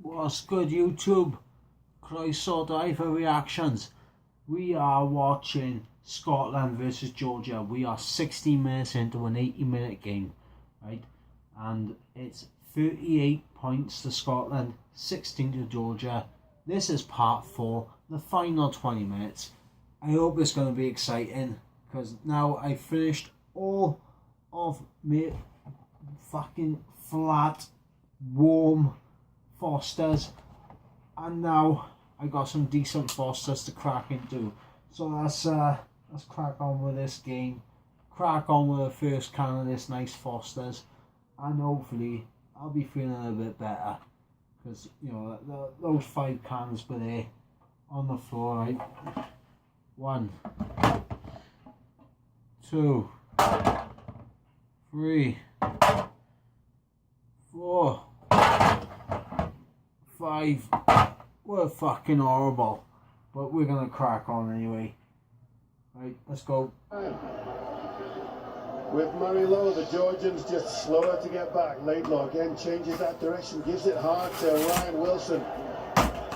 What's good, YouTube? Croeso to Ivor reactions. We are watching Scotland versus Georgia. We are 60 minutes into an 80-minute game, right? And it's 38 points to Scotland, 16 to Georgia. This is part 4, the final 20 minutes. I hope it's going to be exciting because now I've finished all of my fucking flat, warm Fosters, and now I got some decent Fosters to crack into. So let's crack on with this game, crack on with the first can of this nice Fosters, and hopefully I'll be feeling a bit better because you know those 5 cans were there on the floor, right? 1, 2, 3, 4, 5 were fucking horrible, but we're gonna crack on anyway. Right, let's go. With Murray low, the Georgians just slower to get back. Laidlaw again changes that direction, gives it hard to Ryan Wilson.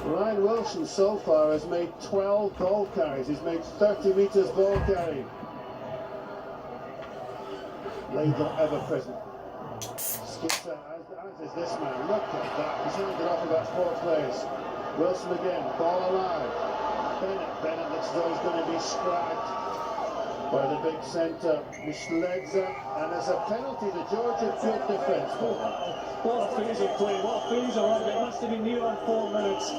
Ryan Wilson so far has made 12 ball carries. He's made 30 metres ball carry. Laidlaw ever present. Skips out, as is this man. Look at that. He's handed off about 4 players. Wilson again, ball alive. Bennett looks as though he's going to be scragged by the big centre. He sleds up, and there's a penalty. The Georgia good defence. What a phase of play, what a phase of rugby. It must have been near on 4 minutes.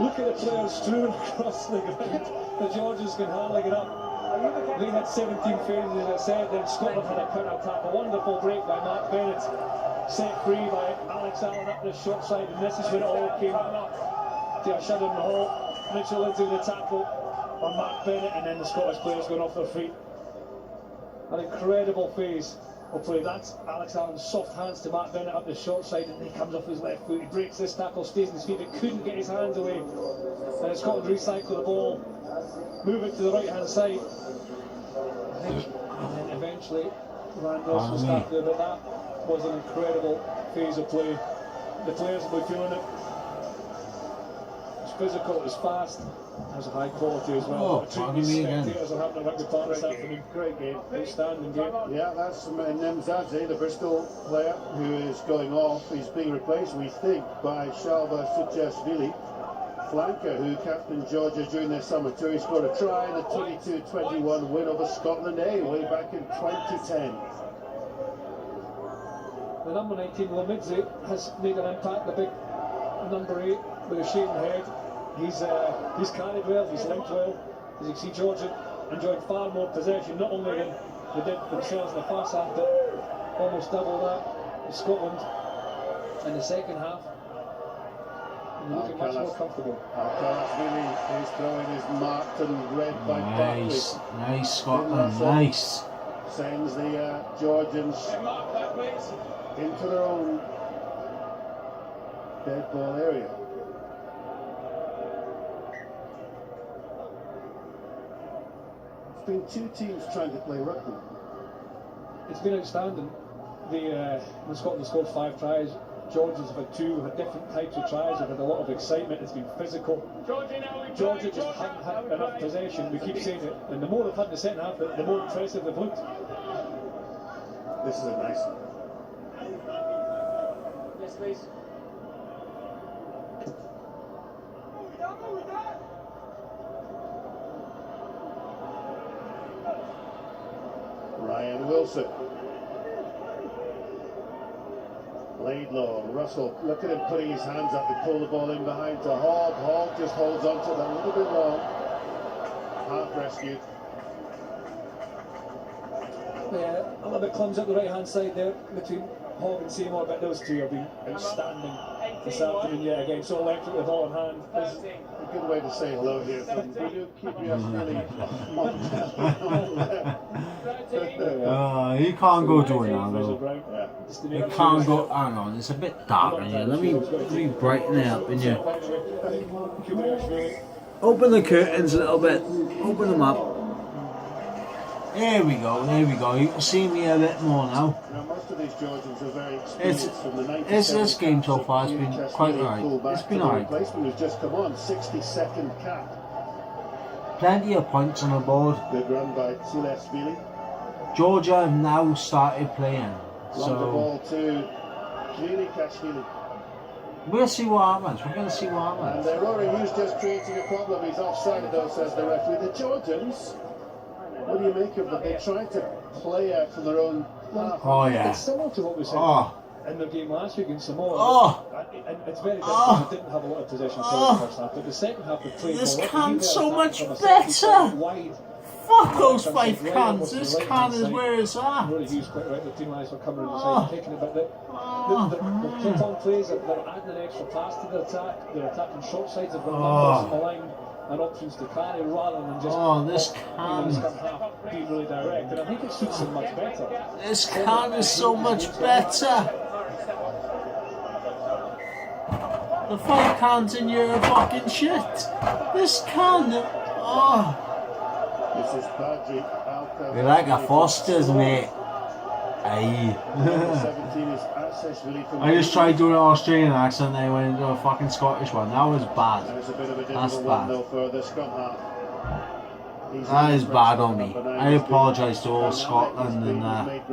Look at the players strewn across the ground. The Georgians can hardly get up. They had 17 phases, as I said, then Scotland had a counter-attack. A wonderful break by Mark Bennett. Set free by Alex Allen up the short side, and this is when it all came to a shut in the hole. Mitchell into the tackle on Mark Bennett, and then the Scottish players going off their feet. An incredible phase of play. That's Alex Allen's soft hands to Mark Bennett up the short side, and he comes off his left foot. He breaks this tackle, stays on his feet, but couldn't get his hands away. And Scotland recycle the ball, move it to the right hand side. And then eventually Ryan Wilson started there, but that was an incredible phase of play. The players will be feeling it. It's physical, it's fast, it was a high quality as well. Spectators are having a rugby park this afternoon. Great game, outstanding game. Yeah, that's Nemzadze, the Bristol player, who is going off. He's being replaced, we think, by Shalva Suchashvili, flanker who captained Georgia during their summer tour. He scored a try in the 22-21 win over Scotland A way back in 2010. The number 19, Lomidze, has made an impact. The big number 8 with a shaven head. He's carried well, he's linked well. As you can see, Georgia enjoyed far more possession, not only than they did themselves in the first half, but almost double that in Scotland in the second half. And looking much more comfortable. Alcaraz really, his throwing is marked and read by Nice, Barkley. nice Scotland, nice. Sends the Georgians into their own dead ball area. It's been 2 teams trying to play rugby. It's been outstanding. When Scotland scored 5 tries, Georgians have had 2, had different types of tries, they've had a lot of excitement, it's been physical. Georgia just haven't had enough possession, we keep saying it, and the more they've had in the second half, the more impressive they've looked. This is a nice one. Yes, please. Ryan Wilson. Laidlaw, Russell, look at him putting his hands up to pull the ball in behind to Hogg. Hogg just holds on to it a little bit long. Half rescued. Yeah, a little bit clumsy up the right hand side there between Hogg and Seymour, but those 2 have been outstanding this afternoon yet again. So electric with the ball in hand. This is a good way to say hello here. We do keep you really You can't go doing that though. You can't go, hang on, it's a bit dark in here. Let me brighten it up in here. Open the curtains a little bit, open them up. There we go, there we go. You can see me a bit more now. Now, most of these Georgians are very experienced from the 97 This game so far has been Newcastle quite League alright. full-back It's been to the alright. replacement who's just come on, 62nd cap. Plenty of points on the board. Good run by Tsilesvili. Georgia have now started playing. Long the So ball to Kashvili. we'll see what happens. We're going to see what And happens. Rory Hughes just creating a problem. He's offside though, says the referee. The Georgians, what do you make of them? They try to play out from their own half. Oh yeah. It's similar to what we said in their game last week against Samoa. And it's very different. They didn't have a lot of possession for the first half, but the second half they played This more. can's so much From a better. wide. Fuck those 5 cans. This can is where it's at. Rory Hughes quite right. The team eyes were coming on the side, taking a bit. The keep-on plays, they're adding an extra pass to the attack. They're attacking short sides. They've got numbers on the line and options to carry rather than just This half being really direct. And I think it suits them much better. This can is so much better. The 5 cans in your fucking shit. This can. This is Badri Alka. We like a Foster's, mate. Aye. 17 is Aseshvili from I just tried doing an Australian accent and I went into a fucking Scottish one. That was bad. There's a bit of a That's difficult bad. one though for the scrum half. That is bad on me. I apologise to all Scotland and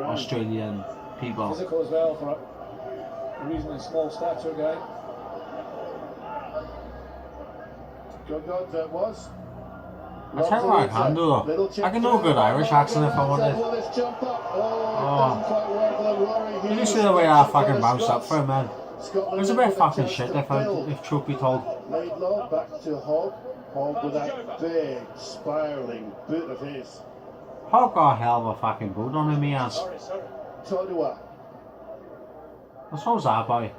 Australian people. Physical as well for a reasonably small stature guy. Good God, that was. I tell you what I can do though. I can do a good Irish accent if I wanted. Did you see the way I fucking bounced up for a man? It was a bit fucking shit if truth be told. Laidlaw back to Hogg. Hogg with that big spiralling boot of his. Hogg got a hell of a fucking boot on him, he has. Todua. And so's that boy.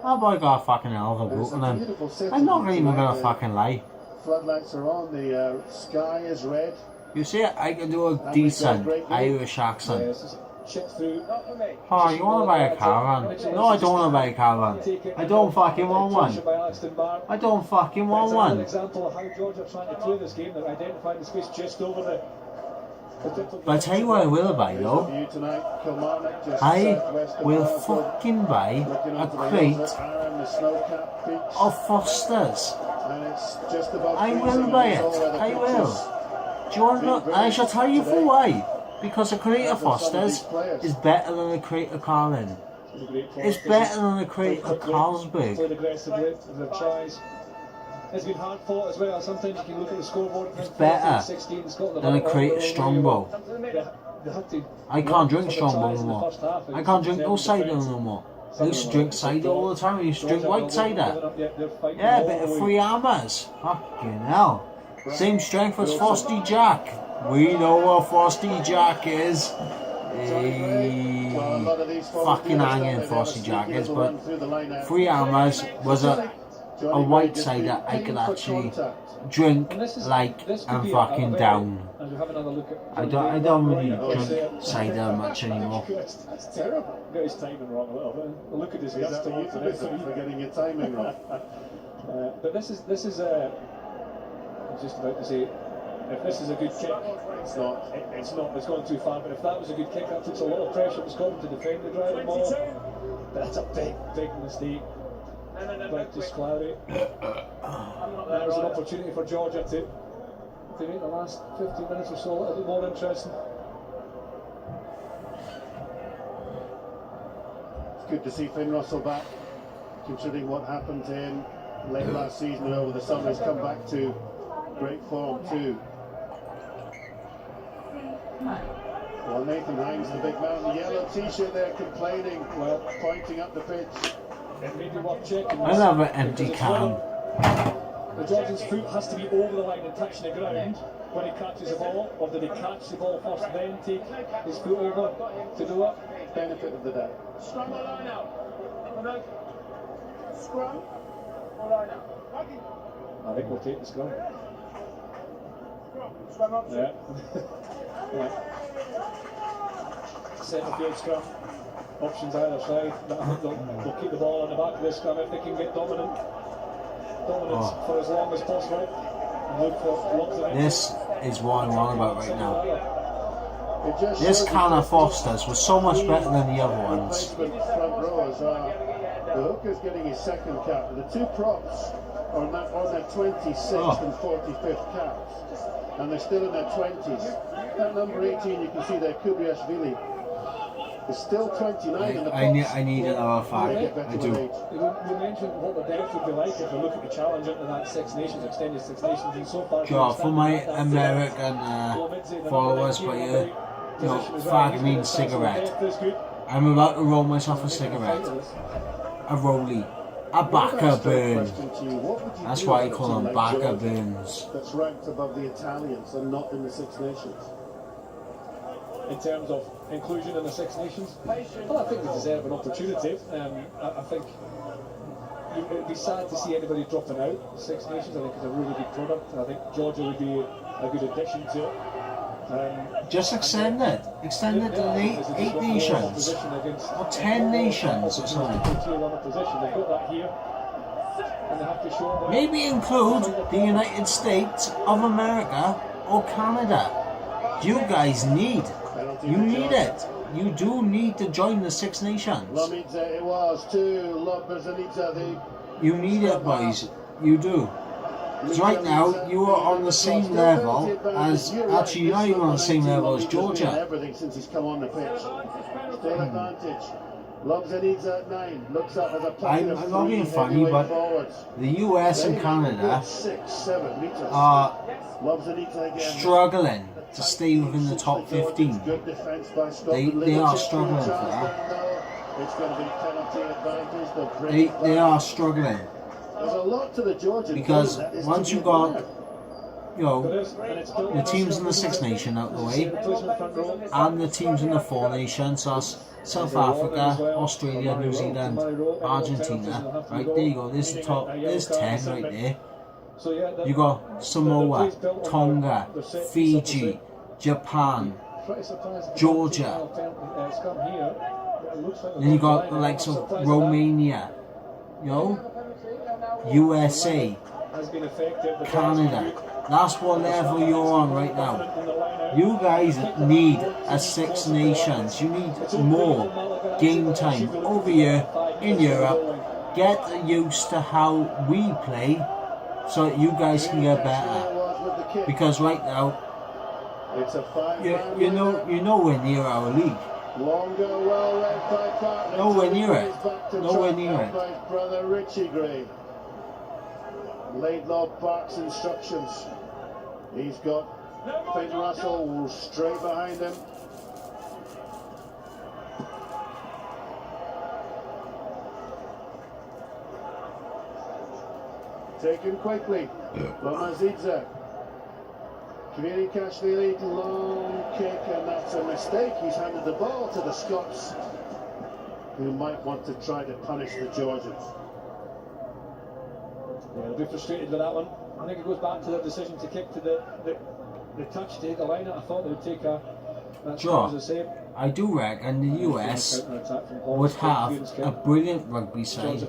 That boy got a fucking hell of a boot on him. I'm not even gonna fucking lie. Floodlights are on, the sky is red. You see, I can do a decent Irish accent. Oh, you want to buy a caravan? No, I don't want to buy a caravan. I don't fucking want one. I don't fucking want An one. example of how Georgia are trying to play this game. They're identifying the space just over the. But I tell you what I will buy though. I will fucking buy a crate of Fosters. I will buy it. I will. Do you want to know? I shall tell you for why. Because a crate of Fosters is better than a crate of Carlin. It's better than a crate of Carlsberg. Played aggressively, their tries. It's been hard fought as well. Sometimes you can look at the scoreboard. It's better than a crate of Strongbow. I can't drink Strongbow no more. I can't drink no cider no more. I used to drink cider all the time. I used to drink white cider. Yeah, a bit of Free Hammers. Fucking hell. Same strength as Frosty Jack. We know what Frosty Jack is. Fucking hanging Frosty Jack is, but Free Hammers was a white cider I could actually drink like and fucking down. I don't really drink cider much anymore. That's terrible. Got his timing wrong a little bit. Look at his guts towards the referee for getting your timing wrong. But this is I was just about to say, if this is a good kick, it's not. It's gone too far. But if that was a good kick, that puts a lot of pressure on Scotland to defend the driving ball. That's a big mistake. But just Clowry. There's an opportunity for Georgia to make the last 15 minutes or so a little bit more interesting. It's good to see Finn Russell back, considering what happened to him late last season and over the summer. He's come back to great form too. Well, Nathan Hines, the big man in the yellow t-shirt there, complaining, pointing up the pitch. It may be worth checking. I love an empty can. The Georgian's foot has to be over the line and touching the ground when he catches the ball, or did he catch the ball first, then take his foot over to do it? Benefit of the doubt. Scrum or line out? Scrum or line out? I think we'll take the scrum. Scrum up. Yeah. Right. Centre field scrum. Options either side. They'll keep the ball on the back of this scrum if they can get dominance for as long as possible. And look for lots of This is what I'm on about right now. It just This shows Connor that Foster's was so much better than the other ones. replacement front rowers are. The hooker's getting his second cap. The two props are on their 26th and 45th caps, and they're still in their 20s. That number 18, you can see there, Kubriashvili, is still 29 in the props. I need another five. I do. We mentioned what the depth would be like if we look at the challenge into that Six Nations, extended Six Nations, and so far. Sure, for my American followers, but you know, fag means cigarette. I'm about to roll myself a cigarette. A rollie. A backer burn. That's why I call them backer burns. That's ranked above the Italians and not in the Six Nations. In terms of inclusion in the Six Nations, well, I think they deserve an opportunity. I think it would be sad to see anybody dropping out. The Six Nations, I think, is a really good product, and I think Georgia would be a good addition to it. Just extend it to eight nations or 10 nations or something. Maybe include the United States of America or Canada. You guys need it. You do need to join the Six Nations. It was to you need it, boys. You do. Because right now, you are on the same level as, actually you're not even on the same level as Georgia. Everything since he's come on the pitch. Still advantage. Lobzanidze at 9. Looks up as a I'm not being funny, but the US and Canada are struggling to stay within the top 15. They are struggling for that. It's going to be penalty advantage. They are struggling. There's a lot to the Georgian because once you got, you know, the teams in the Six Nation out the way, and the teams in the Four Nations, that's South Africa, Australia, New Zealand, Argentina. Right, there you go. There's the top. There's 10 right there. You got Samoa, Tonga, Fiji, Japan, Georgia. Then you got the likes of Romania, you know, USA, Canada. That's what level you're on right now. You guys need a Six Nations. You need more game time over here in Europe. Get used to how we play so that you guys can get better. Because right now, you're nowhere near our league. Nowhere near it. Nowhere near it. Brother Richie Gray. Laidlaw Park's instructions. He's got Finn Russell straight behind him. Taken quickly. Lomazidze. Kvirikashvili, long kick, and that's a mistake. He's handed the ball to the Scots, who might want to try to punish the Georgians. Yeah, they'll be frustrated with that one. I think it goes back to their decision to kick to the touch to the line. I thought they would take a. Sure, I do reckon the US would have a brilliant rugby side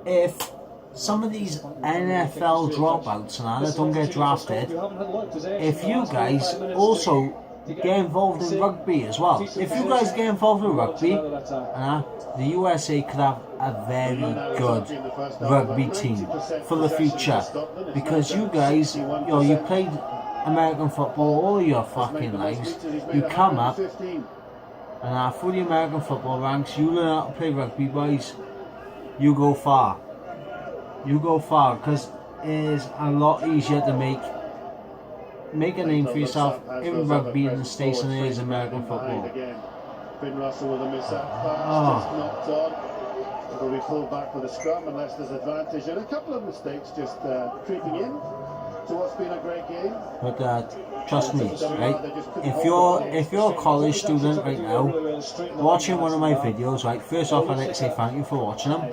if some of these NFL dropouts and that don't get drafted. If you guys also get involved in rugby as well. If you guys get involved in rugby, the USA could have a very good rugby team for the future. Because you guys, you played American football all your fucking lives. You come up and through the American football ranks, you learn how to play rugby, boys. You go far. You go far, because it is a lot easier to make a name for yourself in rugby in the States than it is American football. Finn Russell with a mishap pass, just knocked on. Will be pulled back with a scrum unless there's advantage, and a couple of mistakes just creeping in to what's been a great game. But trust me, right? If you're a college student right now, watching one of my videos, right? First off, I'd like to say thank you for watching them.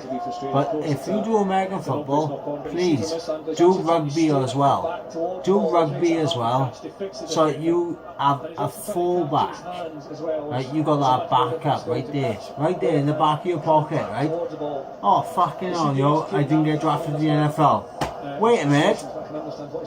But if you do American football, please do rugby as well. Do rugby as well, so you have a fullback. Right? You got that backup right there in the back of your pocket, right? Oh fucking hell, I didn't get drafted in the NFL. Wait a minute.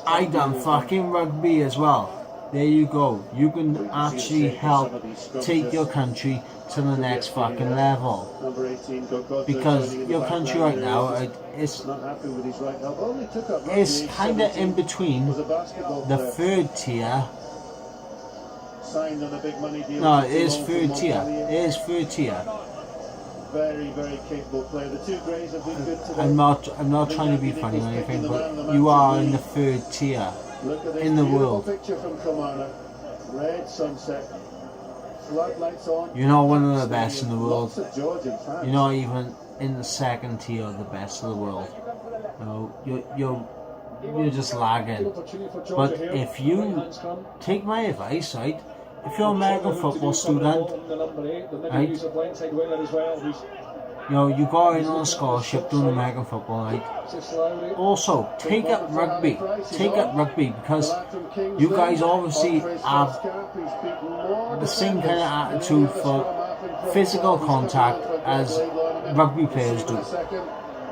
I done fucking rugby as well. there you go. You can actually help take your country to the next fucking level. Number 18, Because your country right now, it's kind of in between the third tier. Signed on a big money deal. No, it is third tier. It is third tier. Very, very capable player. The two Greys have been good today. I'm not trying to be funny or anything, but you are in the third tier in the world. Picture from Kilmarnock. Red sunset. Floodlights on. You're not one of the best in the world. Lots of Georgian fans. You're not even in the second tier of the best of the world. No, you're just lagging. But if you take my advice, right? If you're an American football student, right? You know, you go in on a scholarship doing American football, right? Also, take up rugby. Take up rugby because you guys obviously have the same kind of attitude for physical contact as rugby players do.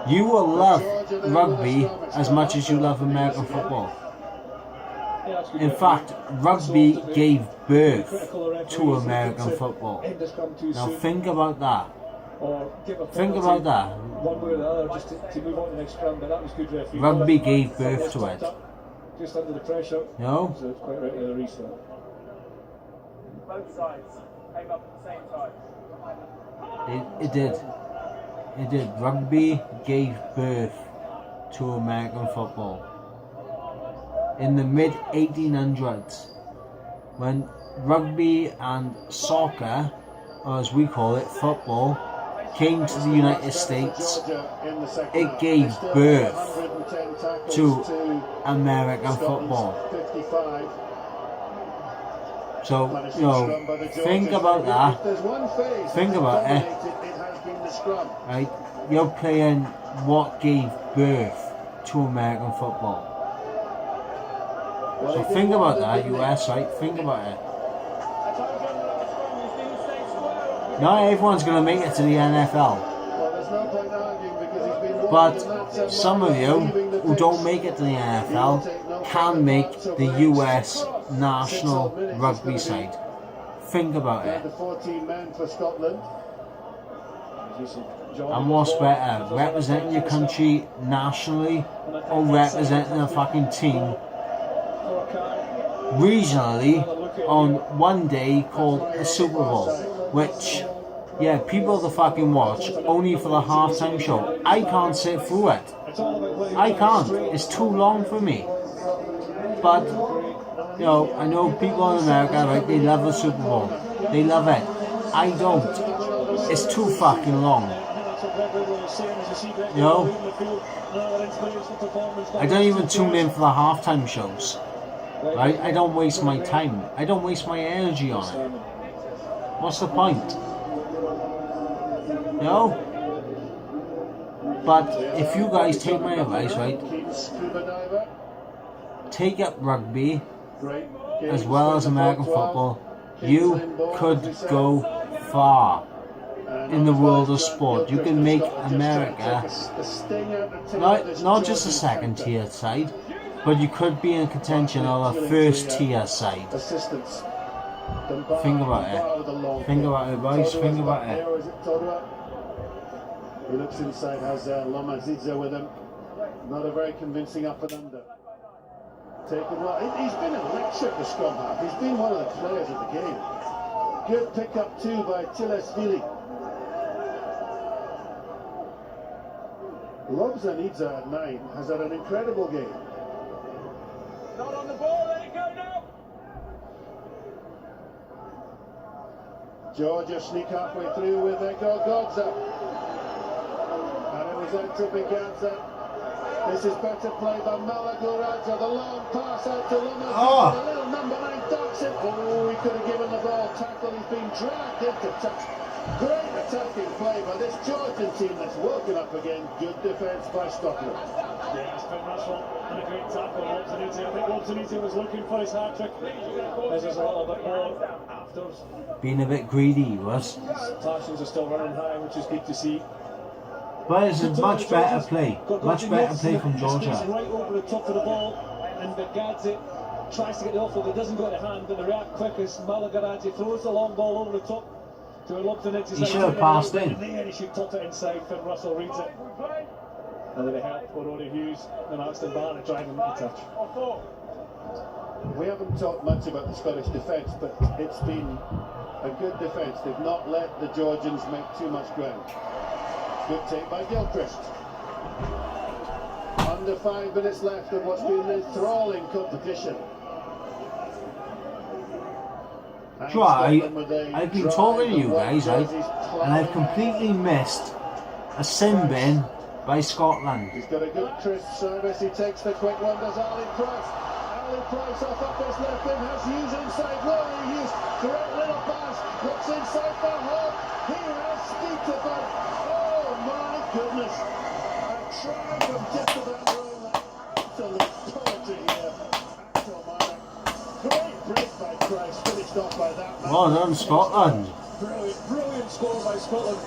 You will love rugby as much as you love American football. In fact, rugby gave birth to American football. Now think about that. Think about that. Rugby gave birth to it. Just under the pressure. No? So it's quite right to the restart. Both sides came up at the same time. It did. It did. Rugby gave birth to American football. In the mid 1800s, when rugby and soccer, or as we call it, football, came to the United States, it gave birth to American football. So, you know, think about that. Think about it. Right? You're playing what gave birth to American football. So think about that, US, right? Think about it. Not everyone's going to make it to the NFL. But some of you who don't make it to the NFL can make the US national rugby side. Think about it. And what's better, representing your country nationally or representing a fucking team regionally on one day called a Super Bowl, which, yeah, people the fucking watch only for the halftime show. I can't sit through it. I can't. It's too long for me. But, you know, I know people in America, right, they love the Super Bowl. They love it. I don't. It's too fucking long. You know? I don't even tune in for the halftime shows. Right? I don't waste my time. I don't waste my energy on it. What's the point? You know? But if you guys take my advice, right? Take up rugby as well as American football. You could go far in the world of sport. You can make America not just a second tier side, but you could be in contention on a first tier side. Think about it. Think about it, boys. Think about it. He looks inside, has Lomazidze with him. Not a very convincing up and under. Taken well. He's been electric, the scrum half. He's been one of the players of the game. Good pick up too by Tilesvili. Lobzanidze at 9 has had an incredible game. Not on the ball, let it go now. Georgia sneak halfway through with their Godza. And it was out to Biganza. This is better play by Malagoradza. The long pass out to Lomazidze. Oh. The little number 9 ducks it. Oh, he could have given the ball tackle. He's been dragged into touch. Great attacking play by this Georgian team that's woken up again. Good defence by Scotland. Yeah, it's been Russell and a great tackle. Lobzanidze. I think Lobzanidze was looking for his hat-trick. This is a little bit more afters. Being a bit greedy, he was. Passions are still running high, which is good to see. But it's a much better play. Much better play from Georgia. Right over the top of the ball, and Bigadze tries to get the offload, it doesn't go to hand, but they react quick as Malagaraji throws the long ball over the top to Lupton. He should have passed in. There he should top it inside. Finn Russell reads it. And then they help Rory Hughes and Aston Barrett driving the touch. We haven't talked much about the Scottish defence, but it's been a good defence. They've not let the Georgians make too much ground. Good take by Gilchrist. Under 5 minutes left of what's been an enthralling competition. I've been talking to you guys, right, and I've completely missed a sin bin by Scotland. He's got a good crisp service, he takes the quick one, does Ali Price. Ali Price off up his left in, has Hughes inside, Rory Hughes, great little pass, looks inside for Hall, he has speed to back. Oh my goodness, a try from just about wrong, absolute poetry here. Axel Marek, great break by Price, finished off by that man. Well done, Scotland. Brilliant score by Scotland.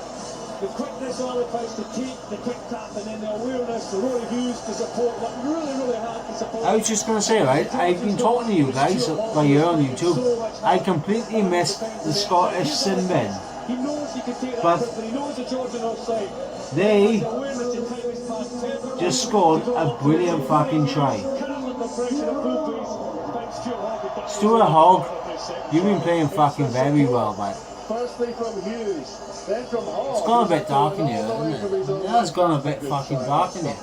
The quickness of Ali Price to take the quick tap, and then the awareness, the Rory Hughes to support, what really hard to support. I was just going to say, right, I've been talking to you guys right here on YouTube. I completely missed the Scottish sin bin. He knows he can take that But quick, he knows the Georgian offside. They The awareness to time his pass. just scored a brilliant fucking try. Stuart Hogg, you've been playing fucking very well, mate. Firstly from Hughes, then from Hall. It's gone a bit dark in here, isn't it? Yeah, it's gone a bit fucking dark in here.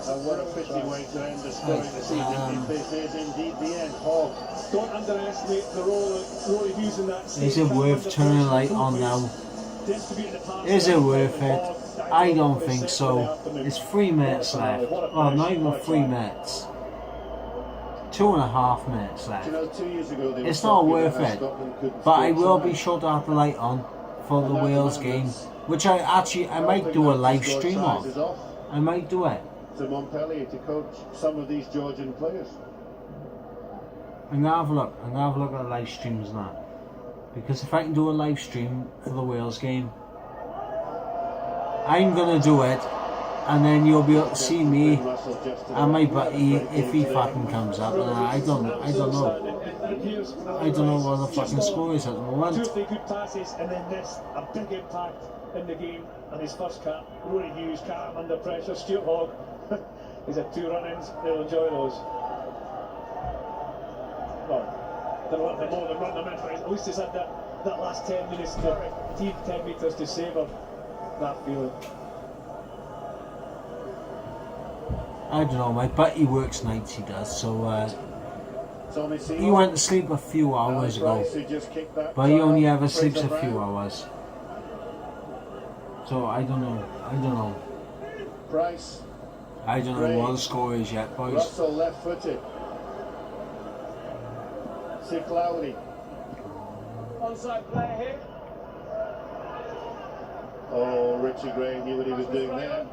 And what a fitting way to end the story this evening. If this is indeed the end, Hall. Don't underestimate the role of Rory Hughes in that. Is it worth turning the light on now? Is it worth it? I don't think so. It's 3 minutes left. Well, not even 3 minutes. 2.5 minutes left. You know, 2 years ago they It's were not talking worth about how it. Scotland couldn't But I score will tonight. be sure to have the light on for the Wales game, which I might do a live stream of. I might do it. To Montpellier to coach some of these Georgian players. I'm gonna have a look. I'm gonna have a look at live streams and that. Because if I can do a live stream for the Wales game, I'm gonna do it, and then you'll be able to see me and my buddy if he fucking comes up. And I don't know. I don't know what the fucking score is at the Two moment. or three good passes, and then this, a big impact in the game, and his first cap. Rory Hughes, calm under pressure. Stuart Hogg, he's had 2 run-ins, they'll enjoy those. Well, they're wanting more than run them in, but at least he's had that last 10 minutes to 10 metres to savour that feeling. I don't know. My buddy works nights. He does. So Tommy he Seymour, went to sleep a few hours ago. Price, who just kicked that But he only try. ever sleeps a Fraser few Brown. hours. So I don't know. I don't know. Price, I don't know what the score is yet, boys. Russell left-footed. Sick Lowry. Onside player here. Oh, Richie Gray knew what he was doing there.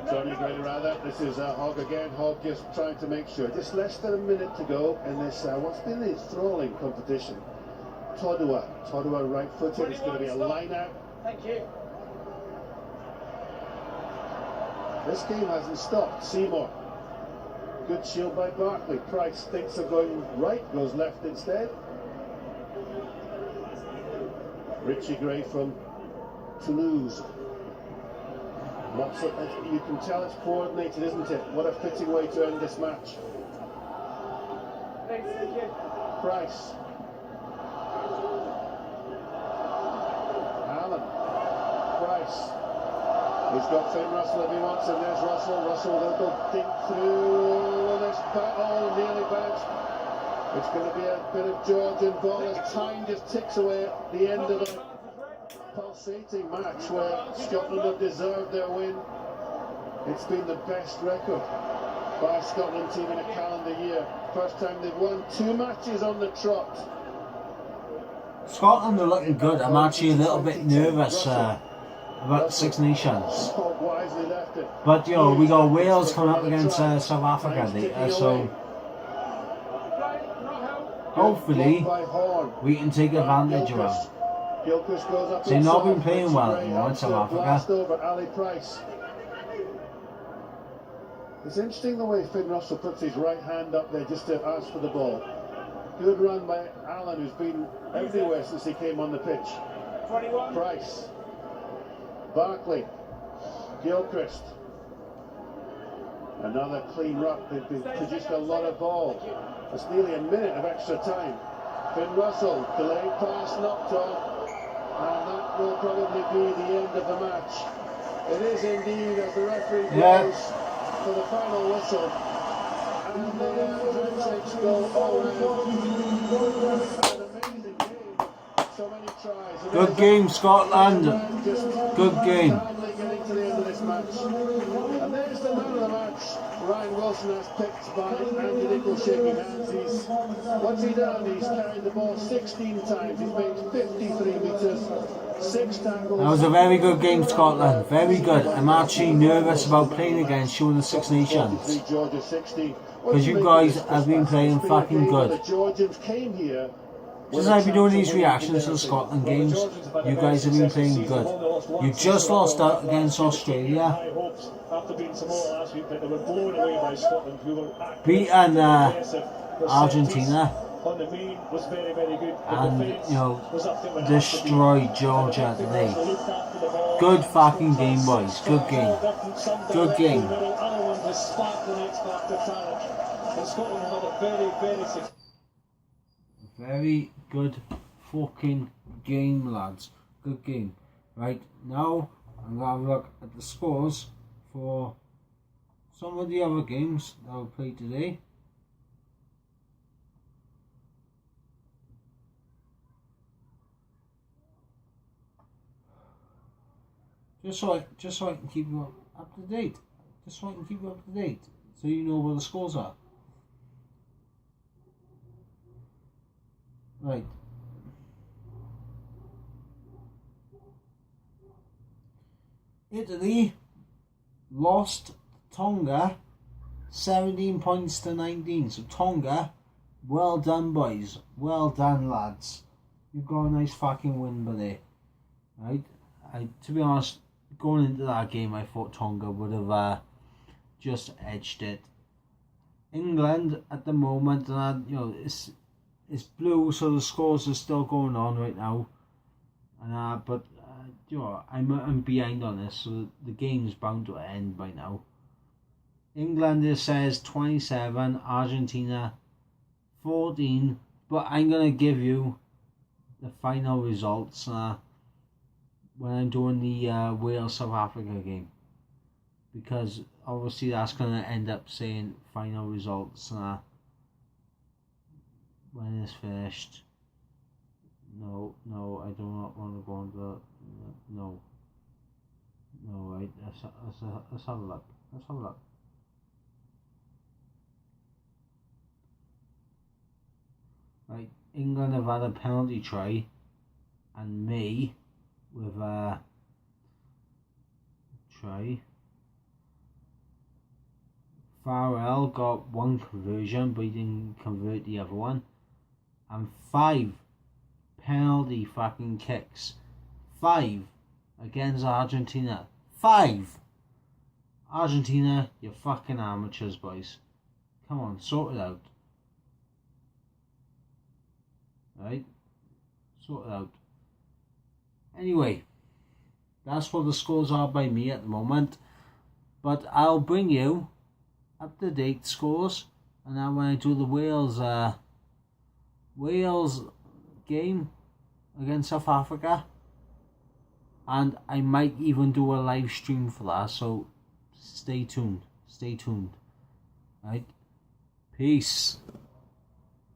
Johnny Gray rather. This is Hogg again. Hogg just trying to make sure. Just less than a minute to go in this what's been an enthralling competition. Todua right-footed. It's going to be a line-out. Thank you. This game hasn't stopped. Seymour. Good shield by Barkley. Price thinks of going right, goes left instead. Richie Gray from Toulouse. You can tell it's coordinated, isn't it? What a fitting way to end this match. Thank you. Price. Allen. Price. He's got Finn Russell if he wants him. There's Russell. Russell will go deep through this battle, nearly bounced. It's going to be a bit of Georgian ball as time just ticks away at the end of a pulsating match where Scotland have deserved their win. It's been the best record by a Scotland team in a calendar year. First time they've won 2 matches on the trot. Scotland are looking good. I'm actually a little bit nervous about Six Nations. Wisely left it. But yo, we got Wales coming up against South Africa later, so hopefully By Horn. we can take advantage of them. Gilchrist goes up They've not been inside. playing well Richie anymore in Gray South helps to blast Africa. over Ali Price. It's interesting the way Finn Russell puts his right hand up there just to ask for the ball. Good run by Allen, who's been everywhere since he came on the pitch. 21. Price. Barkley. Gilchrist. Another clean ruck. They've produced a lot of ball. It's nearly a minute of extra time. Finn Russell, delayed pass, knocked on. And that will probably be the end of the match. It is indeed, as the referee blows for the final whistle. And the Athletics go all round. An amazing game. So many tries. Good game, Scotland. Good game. Finally getting to the end of this match. And there's the man of the match. Ryan Wilson has picked by Andy Nichols shaking hands. What's he done? He's carried the ball 16 times. He's made 53 metres. 6 tackles. That was a very good game, Scotland. Very good. I'm actually nervous about playing against you in the Six Nations. Because you guys have been playing fucking good. The Georgians came here. Just like I've been doing these reactions to the Scotland games, you guys have been playing good. You just lost out against Australia. After beating Samoa last week, but they were blown away by Scotland, who were Beaten Argentina. On the main was very, very good. And, you know, destroyed Georgia today. Good fucking game, boys. Good game. Good game. Very good fucking game, lads. Good game. Right, now I'm going to have a look at the scores for some of the other games that I'll play today. Just so I can keep you up to date. Just so I can keep you up to date. So you know where the scores are. Right. Italy lost Tonga 17 points to 19. So Tonga, well done, boys. Well done, lads. You've got a nice fucking win by there. Right? To be honest, going into that game, I thought Tonga would have just edged it. England at the moment, and you know, it's blue, so the scores are still going on right now. And but you know, I'm behind on this, so the game's bound to end by now. England, it says 27, Argentina 14, but I'm gonna give you the final results when I'm doing the Wales South Africa game, because obviously that's gonna end up saying final results when it's finished. No, I do not want to go on to no. Right, let's have a look. Right, England have had a penalty try, and me with a try. Farrell got one conversion, but he didn't convert the other one. And 5 penalty fucking kicks. 5 against Argentina. 5! Argentina, you're fucking amateurs, boys. Come on, sort it out. Right? Sort it out. Anyway, that's what the scores are by me at the moment. But I'll bring you up-to-date scores. And now when I do the Wales game against South Africa, and I might even do a live stream for that, so stay tuned. Right? Peace.